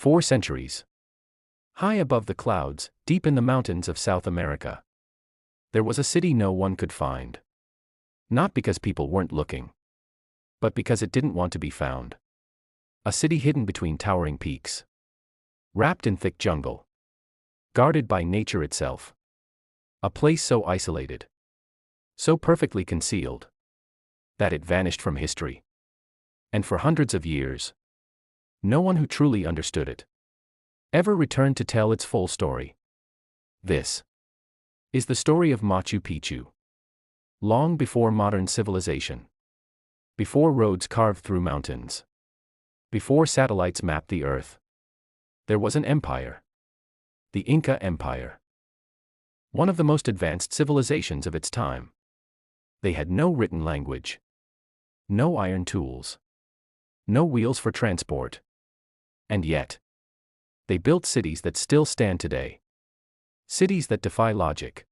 4 centuries. High above the clouds, deep in the mountains of South America, there was a city no one could find. Not because people weren't looking, but because it didn't want to be found. A city hidden between towering peaks, wrapped in thick jungle, guarded by nature itself. A place so isolated, so perfectly concealed, that it vanished from history. And for hundreds of years, no one who truly understood it ever returned to tell its full story. This is the story of Machu Picchu. Long before modern civilization, before roads carved through mountains, before satellites mapped the earth, there was an empire. The Inca Empire. One of the most advanced civilizations of its time. They had no written language, no iron tools, no wheels for transport. And yet, they built cities that still stand today. Cities that defy logic.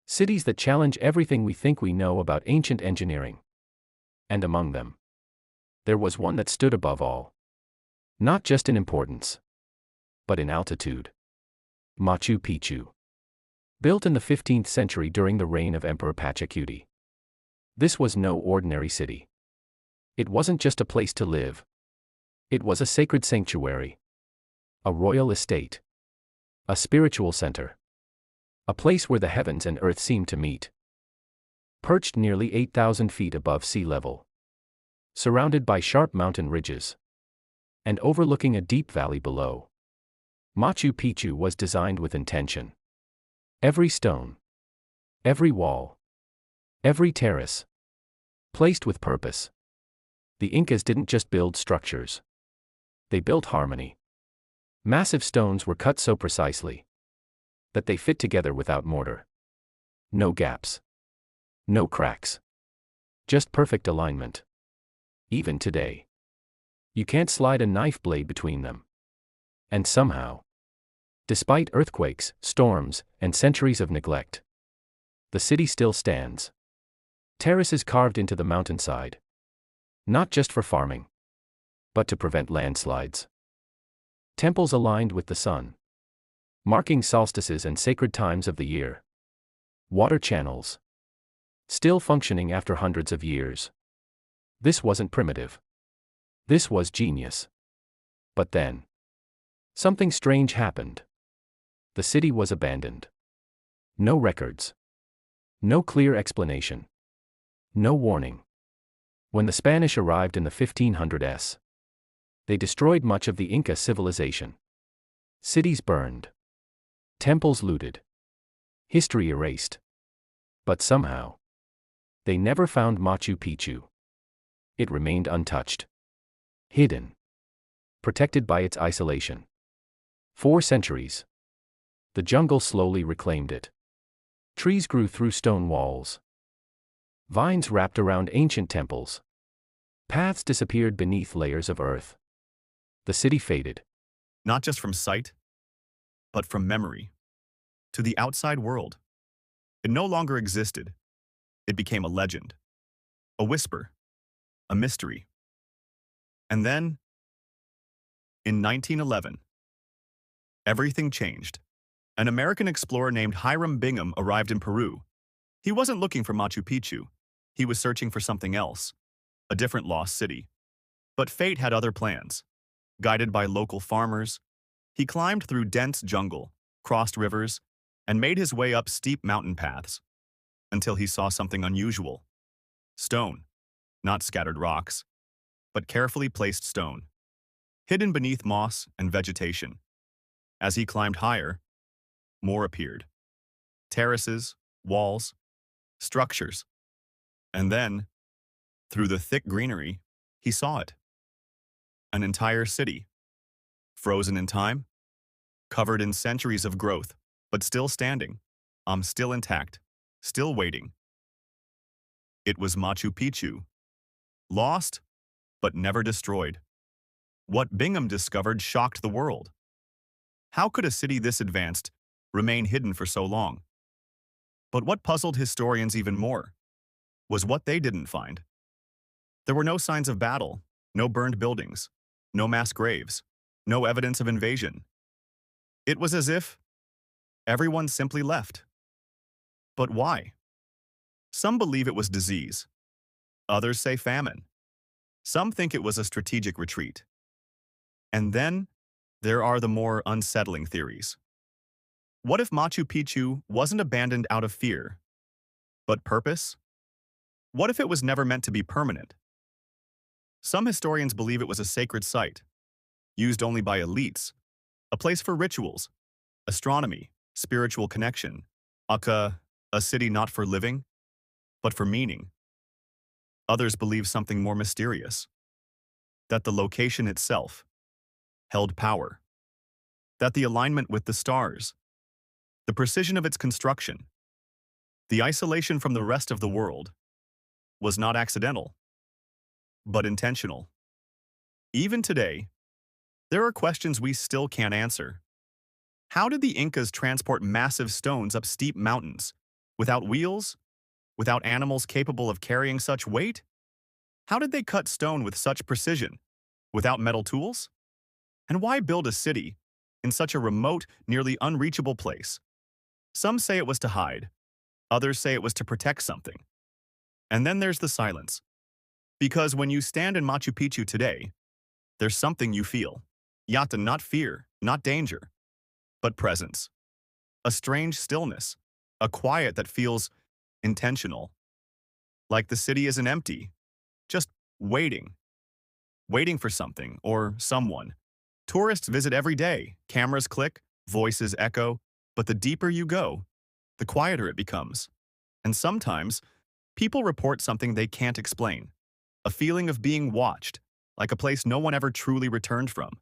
Cities that challenge everything we think we know about ancient engineering. And among them, there was one that stood above all. Not just in importance, but in altitude. Machu Picchu. Built in the 15th century during the reign of Emperor Pachacuti. This was no ordinary city. It wasn't just a place to live. It was a sacred sanctuary. A royal estate. A spiritual center. A place where the heavens and earth seemed to meet. Perched nearly 8,000 feet above sea level. Surrounded by sharp mountain ridges. And overlooking a deep valley below. Machu Picchu was designed with intention. Every stone, every wall, every terrace, placed with purpose. The Incas didn't just build structures. They built harmony. Massive stones were cut so precisely that they fit together without mortar. No gaps. No cracks. Just perfect alignment. Even today, you can't slide a knife blade between them. And somehow, despite earthquakes, storms, and centuries of neglect, the city still stands. Terraces carved into the mountainside. Not just for farming, but to prevent landslides. Temples aligned with the sun, marking solstices and sacred times of the year. Water channels, still functioning after hundreds of years. This wasn't primitive. This was genius. But then, something strange happened. The city was abandoned. No records. No clear explanation. No warning. When the Spanish arrived in the 1500s, they destroyed much of the Inca civilization. Cities burned. Temples looted. History erased. But somehow, they never found Machu Picchu. It remained untouched. Hidden. Protected by its isolation. 4 centuries. The jungle slowly reclaimed it. Trees grew through stone walls. Vines wrapped around ancient temples. Paths disappeared beneath layers of earth. The city faded. Not just from sight, but from memory. To the outside world. It no longer existed. It became a legend. A whisper. A mystery. And then, in 1911, everything changed. An American explorer named Hiram Bingham arrived in Peru. He wasn't looking for Machu Picchu. He was searching for something else, a different lost city. But fate had other plans. Guided by local farmers, he climbed through dense jungle, crossed rivers, and made his way up steep mountain paths, until he saw something unusual. Stone, not scattered rocks, but carefully placed stone, hidden beneath moss and vegetation. As he climbed higher, more appeared. Terraces, walls, structures. And then, through the thick greenery, he saw it. An entire city. Frozen in time, covered in centuries of growth, but still standing, still intact, still waiting. It was Machu Picchu. Lost, but never destroyed. What Bingham discovered shocked the world. How could a city this advanced remain hidden for so long? But what puzzled historians even more was what they didn't find. There were no signs of battle, no burned buildings, no mass graves, no evidence of invasion. It was as if everyone simply left. But why? Some believe it was disease. Others say famine. Some think it was a strategic retreat. And then there are the more unsettling theories. What if Machu Picchu wasn't abandoned out of fear, but purpose? What if it was never meant to be permanent? Some historians believe it was a sacred site, used only by elites, a place for rituals, astronomy, spiritual connection, a city not for living, but for meaning. Others believe something more mysterious, that the location itself held power, that the alignment with the stars, the precision of its construction, the isolation from the rest of the world, was not accidental, but intentional. Even today, there are questions we still can't answer. How did the Incas transport massive stones up steep mountains, without wheels, without animals capable of carrying such weight? How did they cut stone with such precision, without metal tools? And why build a city in such a remote, nearly unreachable place? Some say it was to hide, others say it was to protect something. And then there's the silence. Because when you stand in Machu Picchu today, there's something you feel. Yata, not fear, not danger, but presence. A strange stillness, a quiet that feels intentional. Like the city isn't empty, just waiting. Waiting for something or someone. Tourists visit every day, cameras click, voices echo, but the deeper you go, the quieter it becomes. And sometimes, people report something they can't explain. A feeling of being watched, like a place no one ever truly returned from.